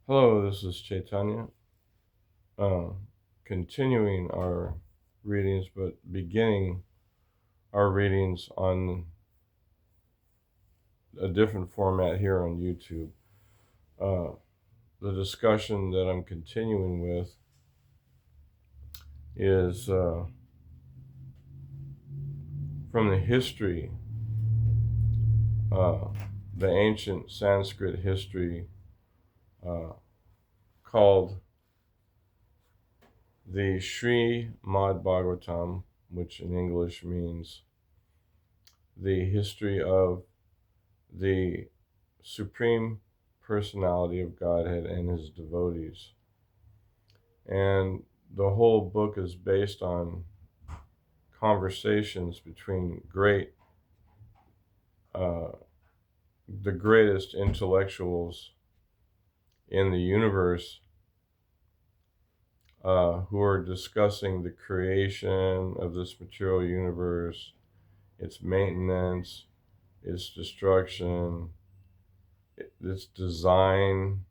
Hello, this is Chaitanya. Uh, Continuing our readings, but beginning our readings on a different format here on YouTube. Uh, the discussion that I'm continuing with is from the history, uh, the ancient Sanskrit history uh, called the Srimad Bhagavatam, which in English means the history of the Supreme Personality of Godhead and his devotees. And the whole book is based on conversations between the greatest intellectuals in the universe who are discussing the creation of this material universe, its maintenance, its destruction, its design,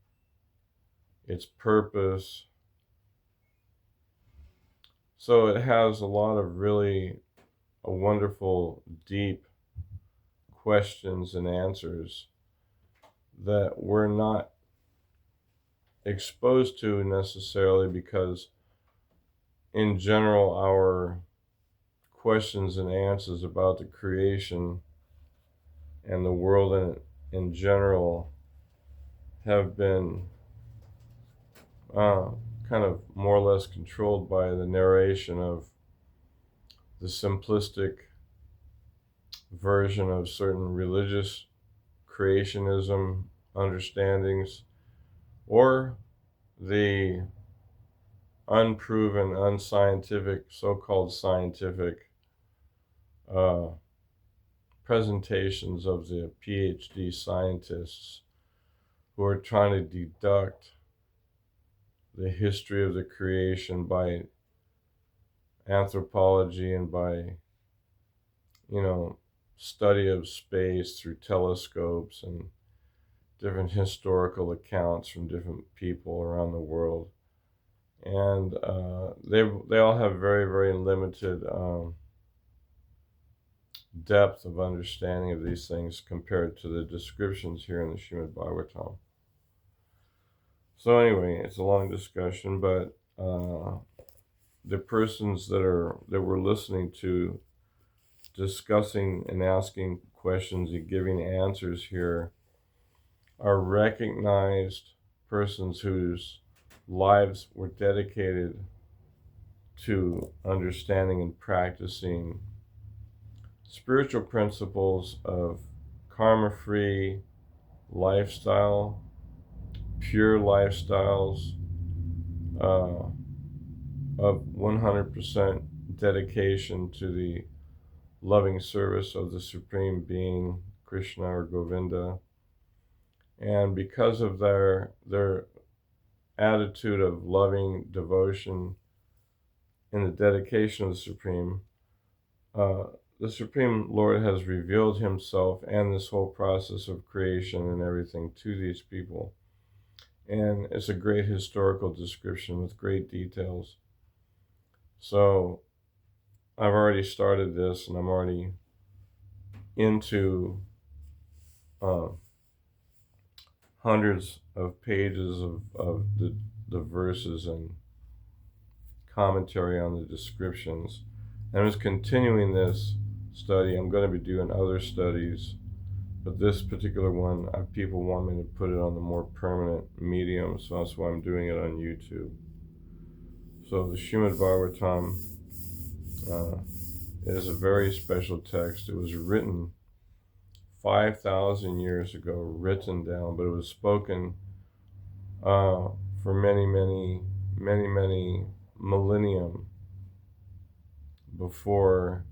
its purpose. So it has a lot of really a wonderful, deep questions and answers that we're not exposed to necessarily because, in general, our questions and answers about the creation and the world in general have been kind of more or less controlled by the narration of the simplistic version of certain religious creationism understandings or the unproven, unscientific, so-called scientific uh, presentations of the PhD scientists who are trying to deduct the history of the creation by anthropology and by, study of space through telescopes and different historical accounts from different people around the world. And they all have very, very limited depth of understanding of these things compared to the descriptions here in the Srimad Bhagavatam. So anyway, it's a long discussion, but the persons that we're listening to discussing and asking questions and giving answers here are recognized persons whose lives were dedicated to understanding and practicing spiritual principles of karma-free lifestyle, pure lifestyles, of 100% dedication to the loving service of the Supreme Being, Krishna or Govinda. And because of their attitude of loving devotion in the dedication of the Supreme, the Supreme Lord has revealed himself and this whole process of creation and everything to these people. And it's a great historical description with great details. So I've already started this and I'm already into hundreds of pages of the verses and commentary on the descriptions. And I was continuing this study. I'm going to be doing other studies, but this particular one, people want me to put it on the more permanent medium, so that's why I'm doing it on YouTube. So the Srimad Bhagavatam is a very special text. It was written 5,000 years ago, written down, but it was spoken for many millennium before,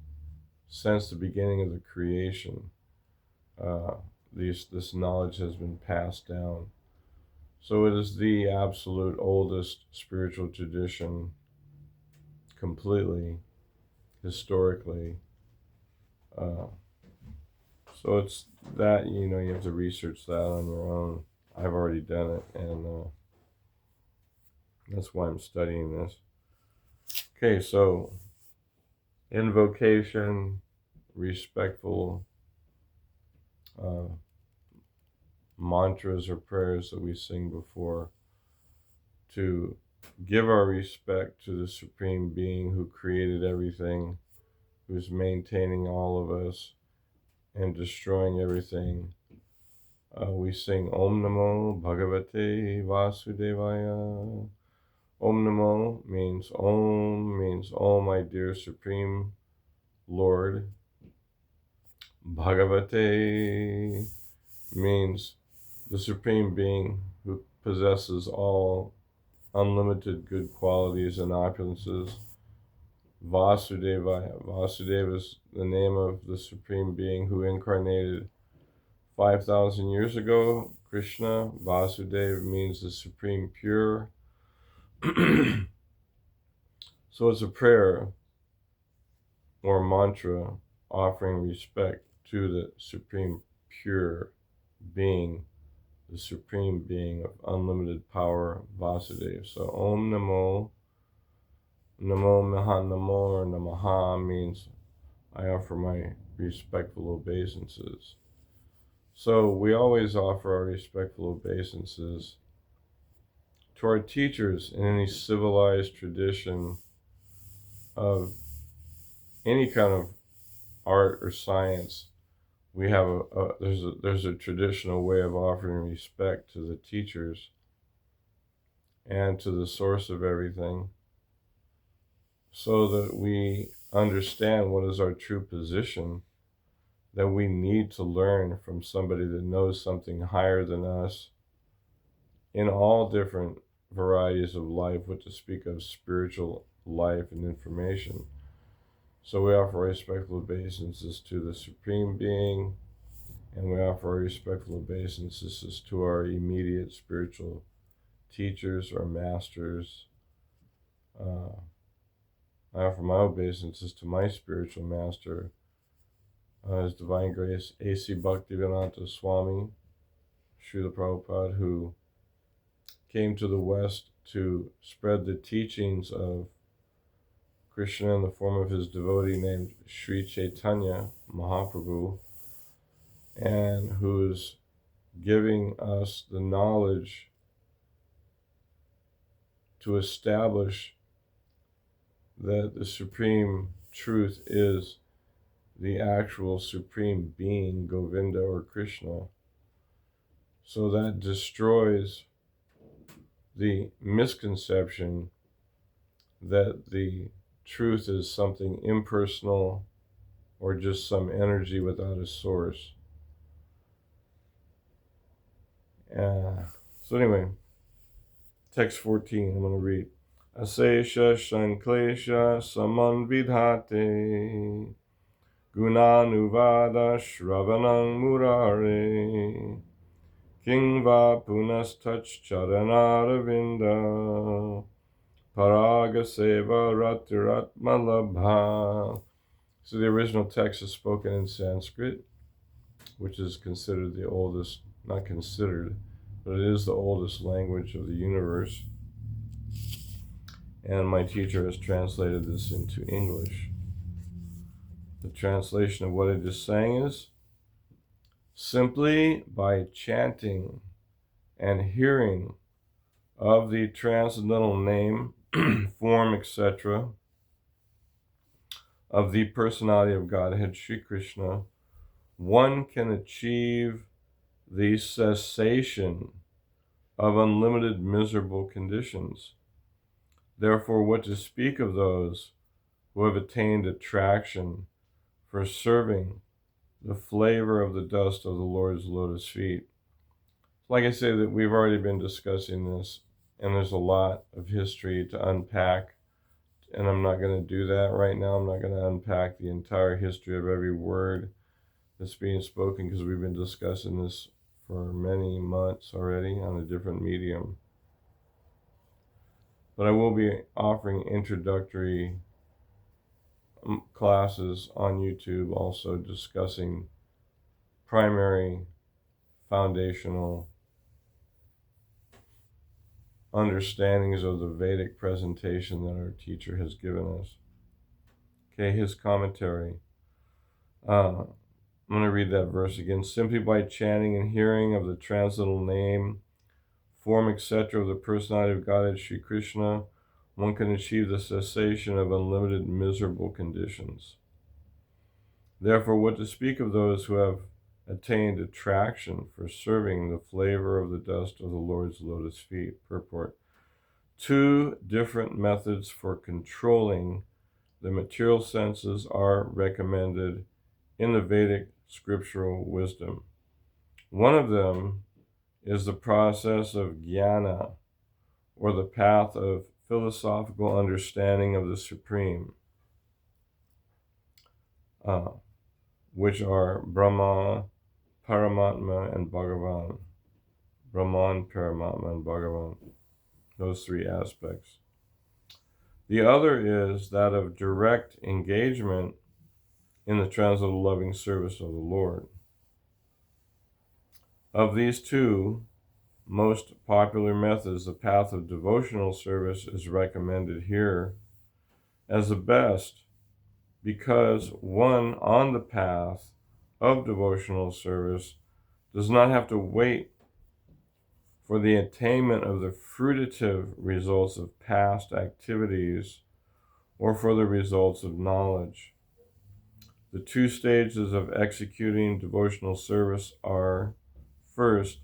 since the beginning of the creation. This knowledge has been passed down. So it is the absolute oldest spiritual tradition, completely, historically. So it's that, you have to research that on your own. I've already done it, and That's why I'm studying this. Okay, so invocation, respectful mantras or prayers that we sing before to give our respect to the Supreme Being who created everything, who's maintaining all of us and destroying everything. We sing Om Namo Bhagavate Vasudevaya. Om Namo means oh my dear Supreme Lord. Bhagavate means the Supreme Being who possesses all unlimited good qualities and opulences. Vasudevaya. Vasudeva is the name of the Supreme Being who incarnated 5,000 years ago. Krishna. Vasudeva means the Supreme Pure. So it's a prayer or mantra offering respect to the Supreme Pure Being, the Supreme Being of unlimited power, Vasudeva. So Om Namo, Namo Maha Namo or Namaha means I offer my respectful obeisances. So we always offer our respectful obeisances to our teachers in any civilized tradition of any kind of art or science. We have there's a traditional way of offering respect to the teachers and to the source of everything, so that we understand what is our true position, that we need to learn from somebody that knows something higher than us in all different varieties of life, what to speak of spiritual life and information. So we offer respectful obeisances to the Supreme Being, and we offer respectful obeisances to our immediate spiritual teachers or masters. I offer my obeisances to my spiritual master, His Divine Grace A.C. Bhaktivedanta Swami, Srila Prabhupada, who came to the West to spread the teachings of Krishna in the form of his devotee named Sri Chaitanya Mahaprabhu, and who's giving us the knowledge to establish that the supreme truth is the actual supreme being, Govinda or Krishna. So that destroys the misconception that the truth is something impersonal or just some energy without a source. So anyway, text 14, I'm going to read. Asesha Shanklesha Samanvidhate Gunanuvada Shravanang Murare Kingva Punastach Charanaravinda Paraga Seva Ratiratmalabha. So the original text is spoken in Sanskrit, which is considered the oldest, not considered, but it is the oldest language of the universe. And my teacher has translated this into English. The translation of what I just sang is, simply by chanting and hearing of the transcendental name, form, etc., of the personality of Godhead, Sri Krishna, one can achieve the cessation of unlimited miserable conditions. Therefore, what to speak of those who have attained attraction for serving the flavor of the dust of the Lord's lotus feet? Like I say, that we've already been discussing this, and there's a lot of history to unpack, and I'm not going to do that right now. I'm not going to unpack the entire history of every word that's being spoken, because we've been discussing this for many months already on a different medium. But I will be offering introductory classes on YouTube, also discussing primary foundational understandings of the Vedic presentation that our teacher has given us. Okay, his commentary. I'm going to read that verse again. Simply by chanting and hearing of the transcendental name, form, etc. of the personality of Godhead Sri Krishna, one can achieve the cessation of unlimited miserable conditions. Therefore, what to speak of those who have attained attraction for serving the flavor of the dust of the Lord's lotus feet? Purport. 2 different methods for controlling the material senses are recommended in the Vedic scriptural wisdom. One of them is the process of jnana, or the path of philosophical understanding of the Supreme, which are Brahma, Paramatma, and Bhagavan. Brahman, Paramatma, and Bhagavan. Those 3 aspects. The other is that of direct engagement in the transcendental loving service of the Lord. Of these 2 most popular methods, the path of devotional service is recommended here as the best, because one on the path of devotional service does not have to wait for the attainment of the fruitive results of past activities or for the results of knowledge. The 2 stages of executing devotional service are, first,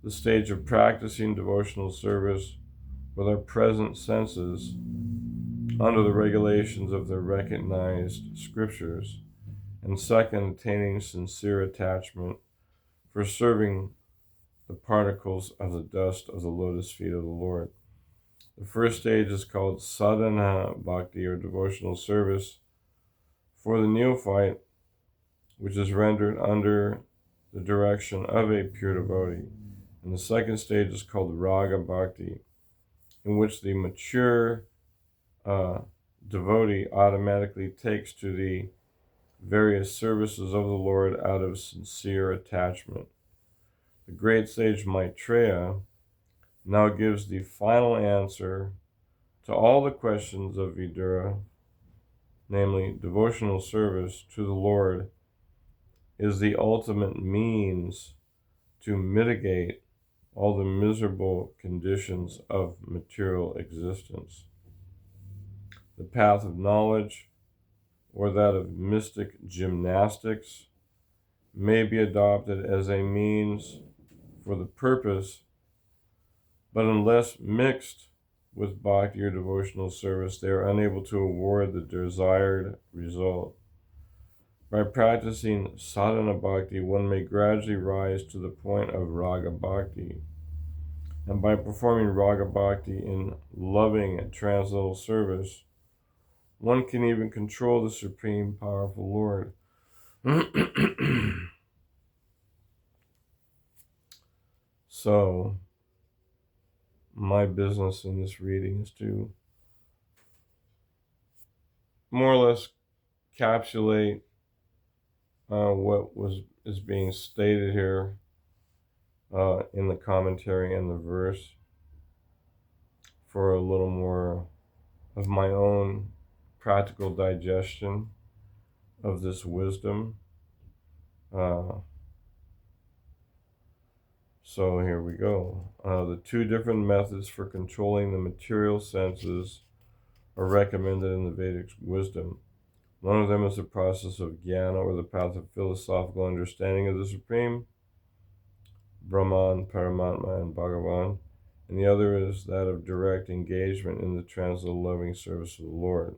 the stage of practicing devotional service with our present senses under the regulations of the recognized scriptures, and second, attaining sincere attachment for serving the particles of the dust of the lotus feet of the Lord. The first stage is called sadhana bhakti, or devotional service for the neophyte, which is rendered under the direction of a pure devotee. And the second stage is called raga bhakti, in which the mature devotee automatically takes to the various services of the Lord out of sincere attachment. The great sage Maitreya now gives the final answer to all the questions of Vidura, namely, devotional service to the Lord is the ultimate means to mitigate all the miserable conditions of material existence. The path of knowledge, or that of mystic gymnastics, may be adopted as a means for the purpose, but unless mixed with bhakti or devotional service, they are unable to award the desired result. By practicing sadhana bhakti, one may gradually rise to the point of raga bhakti. And by performing raga bhakti in loving and transcendental service, one can even control the supreme powerful Lord. So, my business in this reading is to more or less capsulate what is being stated here in the commentary and the verse for a little more of my own practical digestion of this wisdom. So here we go. The 2 different methods for controlling the material senses are recommended in the Vedic wisdom. One of them is the process of jnana, or the path of philosophical understanding of the Supreme, Brahman, Paramatma, and Bhagavan, and the other is that of direct engagement in the transcendental loving service of the Lord.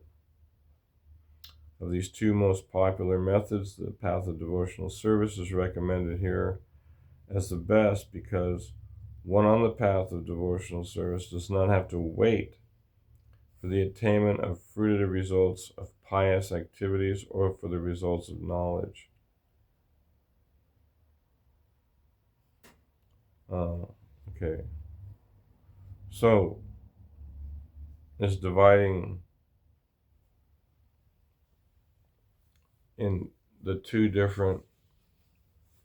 Of these 2 most popular methods, the path of devotional service is recommended here as the best, because one on the path of devotional service does not have to wait for the attainment of fruitive results of pious activities or for the results of knowledge. Okay. So, it's dividing in the 2 different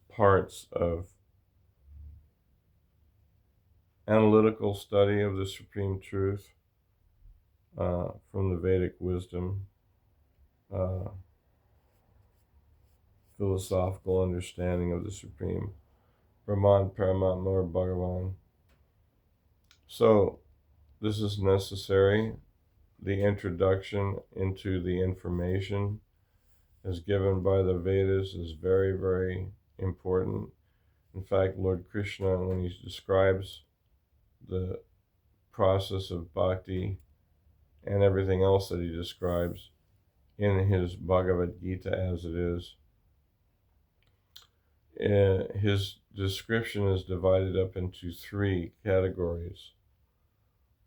parts of analytical study of the Supreme Truth from the Vedic wisdom, philosophical understanding of the Supreme Brahman, Paramatma, or Bhagavan. So this is necessary. The introduction into the information as given by the Vedas is very, very important. In fact, Lord Krishna, when he describes the process of bhakti and everything else that he describes in his Bhagavad Gita as it is, his description is divided up into three categories.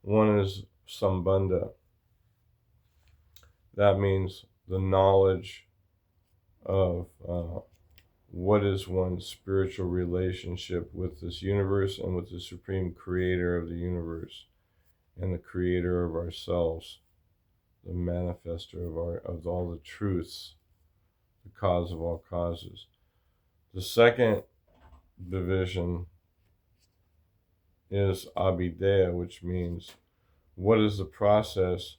One is sambandha. That means the knowledge of what is one's spiritual relationship with this universe and with the Supreme Creator of the universe and the Creator of ourselves, the manifester of all the truths, the cause of all causes. The second division is abhideya, which means what is the process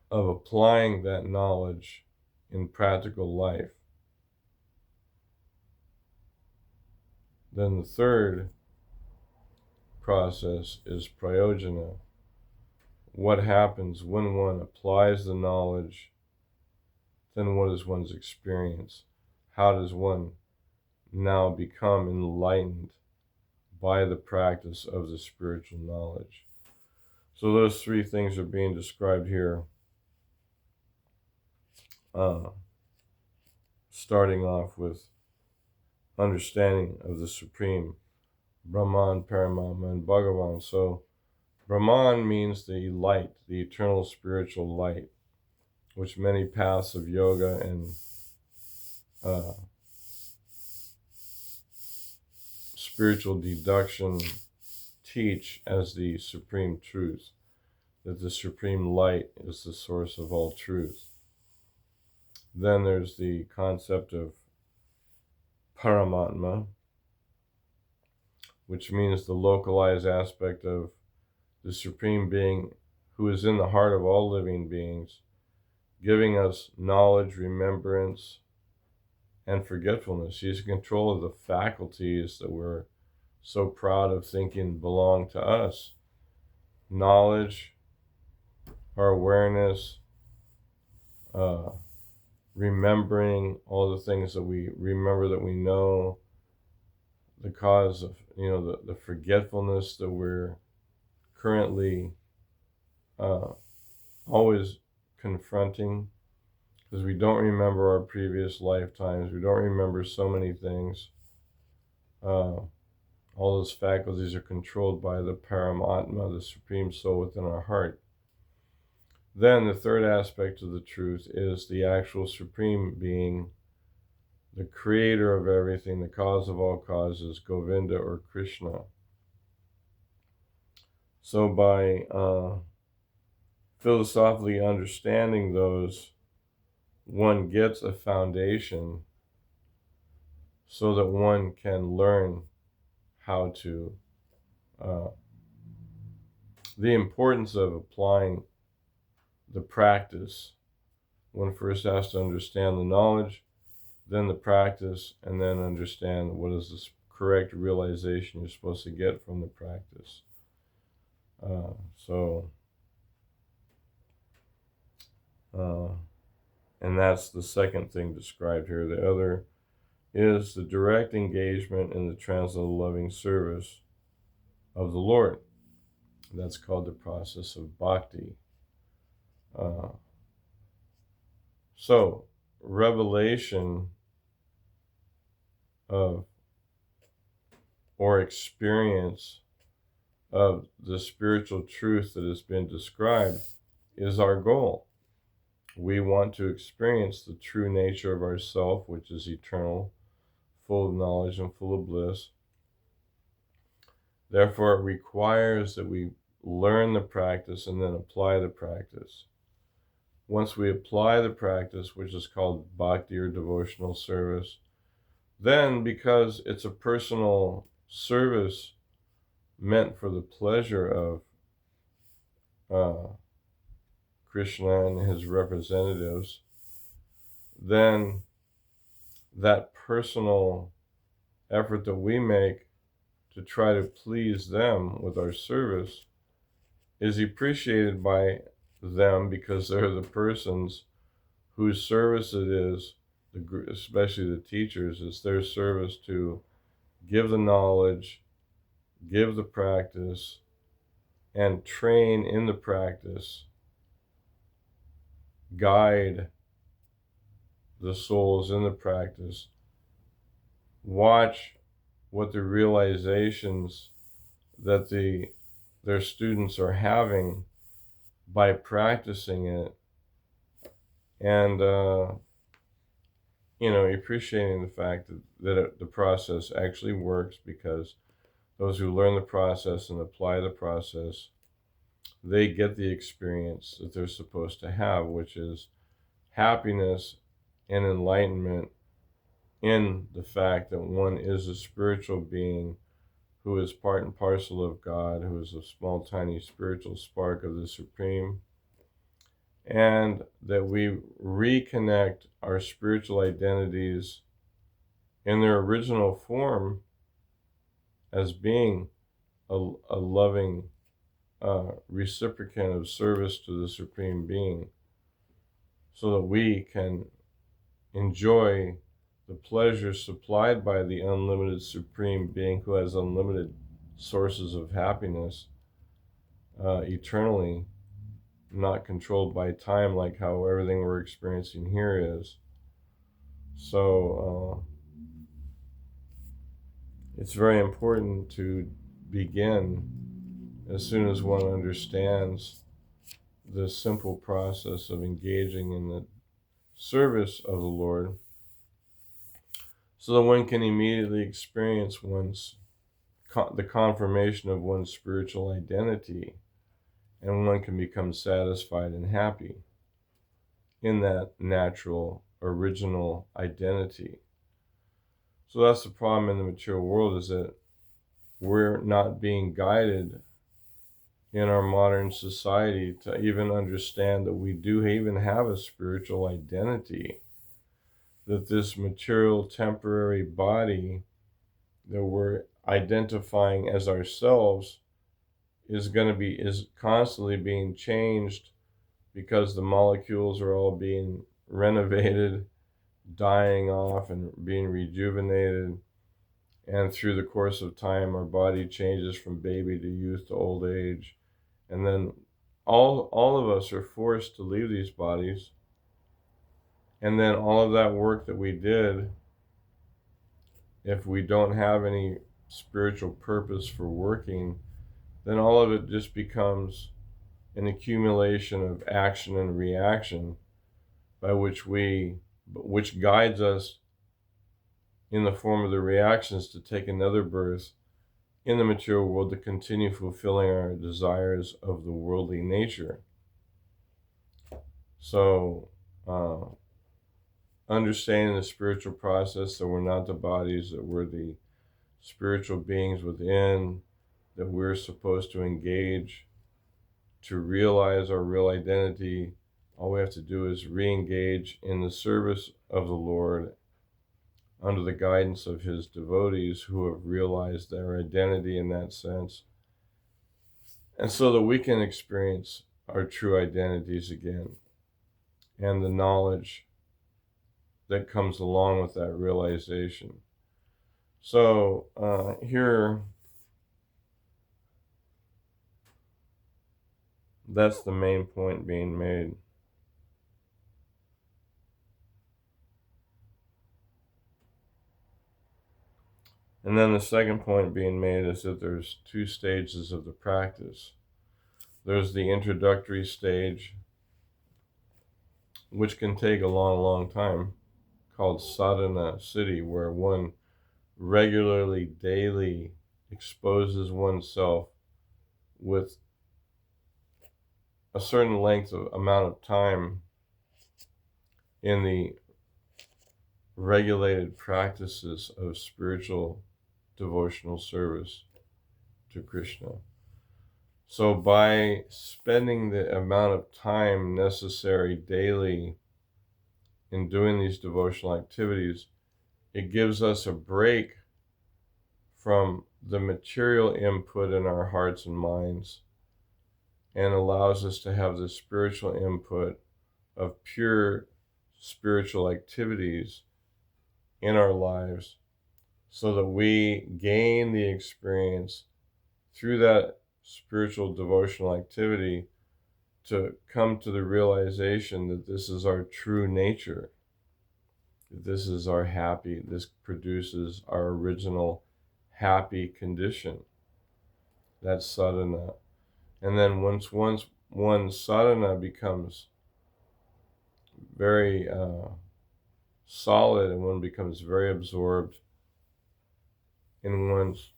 of applying that knowledge in practical life. Then the third process is prayojana. What happens when one applies the knowledge? Then what is one's experience? How does one now become enlightened by the practice of the spiritual knowledge? So those three things are being described here. Starting off with understanding of the Supreme Brahman, Paramatma, and Bhagavan. So Brahman means the light, the eternal spiritual light, which many paths of yoga and spiritual deduction teach as the supreme truth, that the supreme light is the source of all truth. Then there's the concept of Paramatma, which means the localized aspect of the Supreme Being who is in the heart of all living beings, giving us knowledge, remembrance, and forgetfulness. He's in control of the faculties that we're so proud of thinking belong to us. Knowledge, our awareness, remembering all the things that we remember that we know, the cause of, the forgetfulness that we're currently always confronting, because we don't remember our previous lifetimes. We don't remember so many things. All those faculties are controlled by the Paramatma, the Supreme Soul within our heart. Then the third aspect of the truth is the actual Supreme Being, the creator of everything, the cause of all causes, Govinda or Krishna. So by philosophically understanding those, one gets a foundation so that one can learn how to, the importance of applying the practice. One first has to understand the knowledge, then the practice, and then understand what is the correct realization you're supposed to get from the practice. And that's the second thing described here. The other is the direct engagement in the transcendental loving service of the Lord. That's called the process of bhakti. So, revelation of or experience of the spiritual truth that has been described is our goal. We want to experience the true nature of ourself, which is eternal, full of knowledge and full of bliss. Therefore, it requires that we learn the practice and then apply the practice. Once we apply the practice, which is called bhakti or devotional service, then because it's a personal service meant for the pleasure of Krishna and his representatives, then that personal effort that we make to try to please them with our service is appreciated by them, because they're the persons whose service it is, especially the teachers, it's their service to give the knowledge, give the practice, and train in the practice, guide the souls in the practice, watch what the realizations that their students are having by practicing it, and appreciating the fact that the process actually works, because those who learn the process and apply the process, they get the experience that they're supposed to have, which is happiness and enlightenment in the fact that one is a spiritual being who is part and parcel of God, who is a small, tiny spiritual spark of the Supreme, and that we reconnect our spiritual identities in their original form as being a loving reciprocant of service to the Supreme Being, so that we can enjoy the pleasure supplied by the unlimited Supreme Being, who has unlimited sources of happiness eternally, not controlled by time like how everything we're experiencing here is. So it's very important to begin as soon as one understands the simple process of engaging in the service of the Lord, so that one can immediately experience the confirmation of one's spiritual identity, and one can become satisfied and happy in that natural, original identity. So that's the problem in the material world, is that we're not being guided in our modern society to even understand that we do even have a spiritual identity, that this material temporary body that we're identifying as ourselves is constantly being changed, because the molecules are all being renovated, dying off and being rejuvenated, and through the course of time our body changes from baby to youth to old age, and then all of us are forced to leave these bodies, and then all of that work that we did, if we don't have any spiritual purpose for working, then all of it just becomes an accumulation of action and reaction, by which guides us in the form of the reactions to take another birth in the material world, to continue fulfilling our desires of the worldly nature. So understanding the spiritual process, that we're not the bodies, that we're the spiritual beings within, that we're supposed to engage to realize our real identity. All we have to do is re-engage in the service of the Lord under the guidance of his devotees who have realized their identity in that sense, and so that we can experience our true identities again, and the knowledge that comes along with that realization. So here, that's the main point being made. And then the second point being made is that there's two stages of the practice. There's the introductory stage, which can take a long, long time, called sadhana siddhi, where one regularly, daily exposes oneself with a certain amount of time in the regulated practices of spiritual devotional service. to Krishna. So by spending the amount of time necessary daily in doing these devotional activities, it gives us a break from the material input in our hearts and minds and allows us to have the spiritual input of pure spiritual activities in our lives, so that we gain the experience through that spiritual devotional activity to come to the realization that this is our true nature, that this is our happy, this produces our original happy condition. That's sadhana. And then once one sadhana becomes very solid and one becomes very absorbed in one's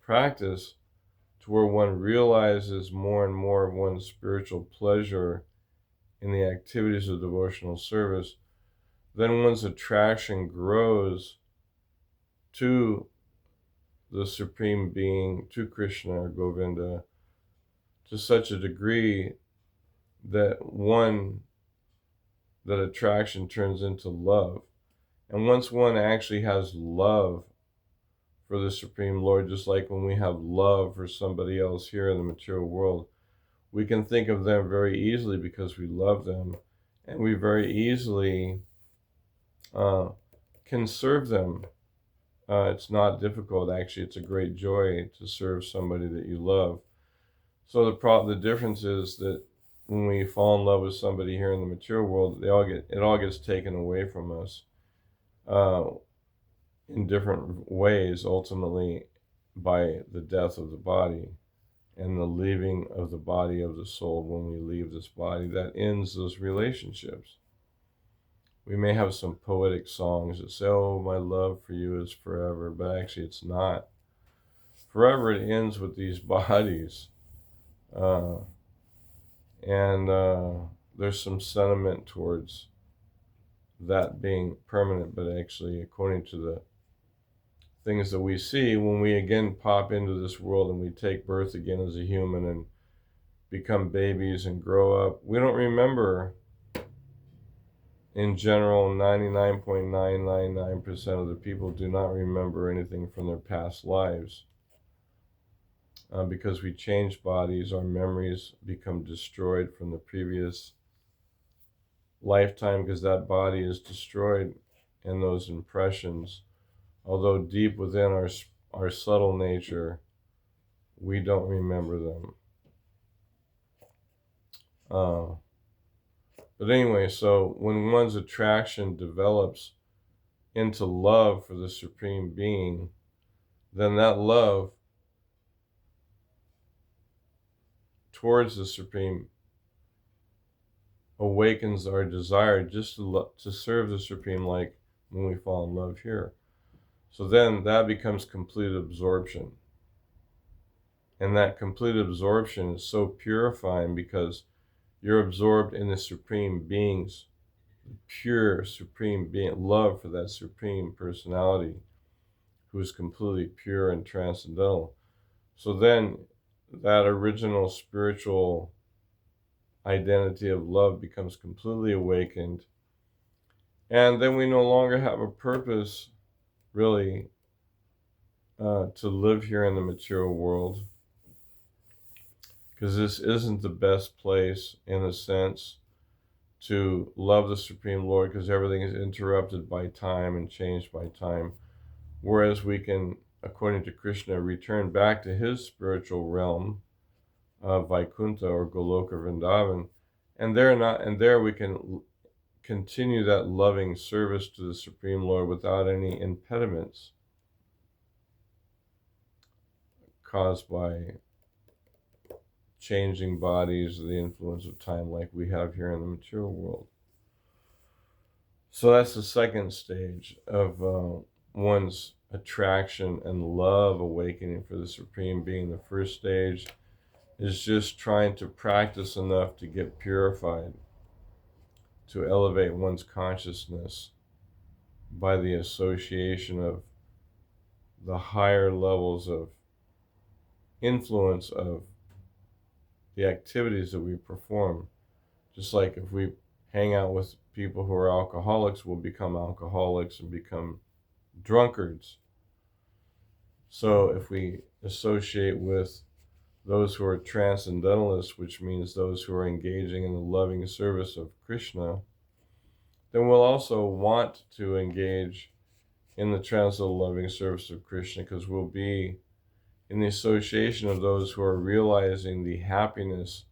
practice, to where one realizes more and more of one's spiritual pleasure in the activities of devotional service, then one's attraction grows to the Supreme Being, to Krishna or Govinda, to such a degree that that attraction turns into love. And once one actually has love for the Supreme Lord, just like when we have love for somebody else here in the material world, we can think of them very easily because we love them, and we very easily can serve them. It's not difficult, actually. It's a great joy to serve somebody that you love. So the difference is that when we fall in love with somebody here in the material world, it all gets taken away from us in different ways, ultimately by the death of the body and the leaving of the body of the soul. When we leave this body, that ends those relationships. We may have some poetic songs that say, oh, my love for you is forever, but actually it's not. Forever, it ends with these bodies. And there's some sentiment towards that being permanent, but actually, according to the things that we see, when we again pop into this world and we take birth again as a human and become babies and grow up, we don't remember, in general, 99.999% of the people do not remember anything from their past lives. Because we change bodies, our memories become destroyed from the previous lifetime, because that body is destroyed, and those impressions, although deep within our subtle nature, we don't remember them. But anyway, so when one's attraction develops into love for the Supreme Being, then that love towards the Supreme awakens our desire just to serve the Supreme, like when we fall in love here. So then that becomes complete absorption. And that complete absorption is so purifying, because you're absorbed in the Supreme Being's pure Supreme Being, love for that Supreme Personality who is completely pure and transcendental. So then that original spiritual identity of love becomes completely awakened. And then we no longer have a purpose, really, to live here in the material world, because this isn't the best place, in a sense, to love the Supreme Lord, because everything is interrupted by time and changed by time. Whereas we can, according to Krishna, return back to his spiritual realm of Vaikuntha or Goloka Vrindavan, and there we can continue that loving service to the Supreme Lord without any impediments caused by changing bodies, the influence of time, like we have here in the material world. So that's the second stage of one's attraction and love awakening for the Supreme Being. The first stage is just trying to practice enough to get purified, to elevate one's consciousness by the association of the higher levels of influence of the activities that we perform. Just like if we hang out with people who are alcoholics, we'll become alcoholics and become drunkards. So if we associate with those who are transcendentalists, which means those who are engaging in the loving service of Krishna, then we'll also want to engage in the transcendental loving service of Krishna, because we'll be in the association of those who are realizing the happiness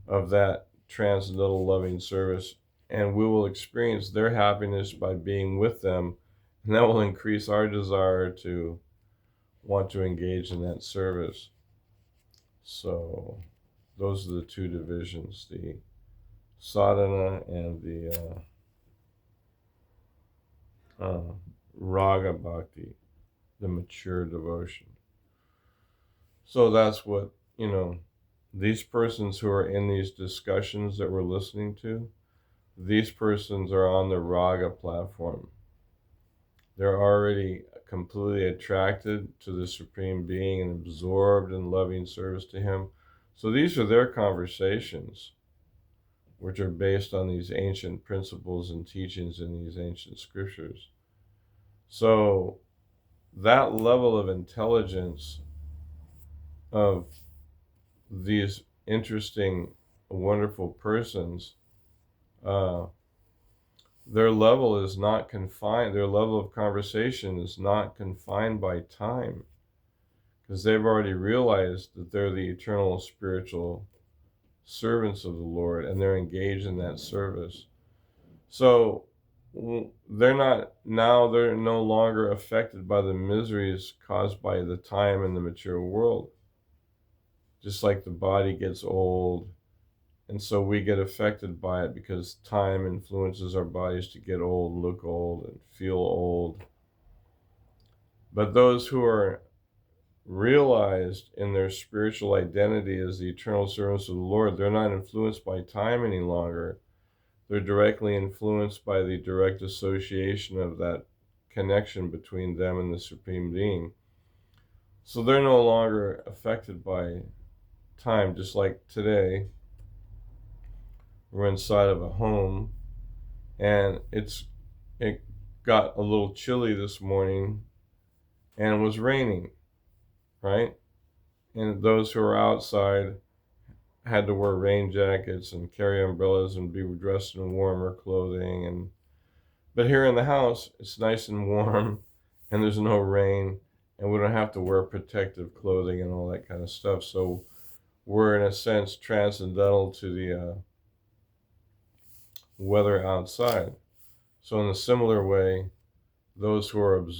of that transcendental loving service, and we will experience their happiness by being with them, and that will increase our desire to want to engage in that service. So those are the two divisions, the sadhana and the raga bhakti, the mature devotion. So that's what, these persons who are in these discussions that we're listening to, these persons are on the raga platform. They're already completely attracted to the Supreme Being and absorbed in loving service to Him. So these are their conversations, which are based on these ancient principles and teachings in these ancient scriptures. So that level of intelligence of these interesting, wonderful persons, their level is not confined, their level of conversation is not confined by time, because they've already realized that they're the eternal spiritual servants of the Lord, and they're engaged in that service. So they're no longer affected by the miseries caused by the time in the material world. Just like the body gets old, and so we get affected by it because time influences our bodies to get old, look old, and feel old. But those who are realized in their spiritual identity as the eternal servants of the Lord, they're not influenced by time any longer. They're directly influenced by the direct association of that connection between them and the Supreme Being. So they're no longer affected by time, just like today. We're inside of a home, and it got a little chilly this morning, and it was raining, right? And those who are outside had to wear rain jackets and carry umbrellas and be dressed in warmer clothing. But here in the house, it's nice and warm, and there's no rain, and we don't have to wear protective clothing and all that kind of stuff. So we're, in a sense, transcendental to the weather outside. So in a similar way, those who are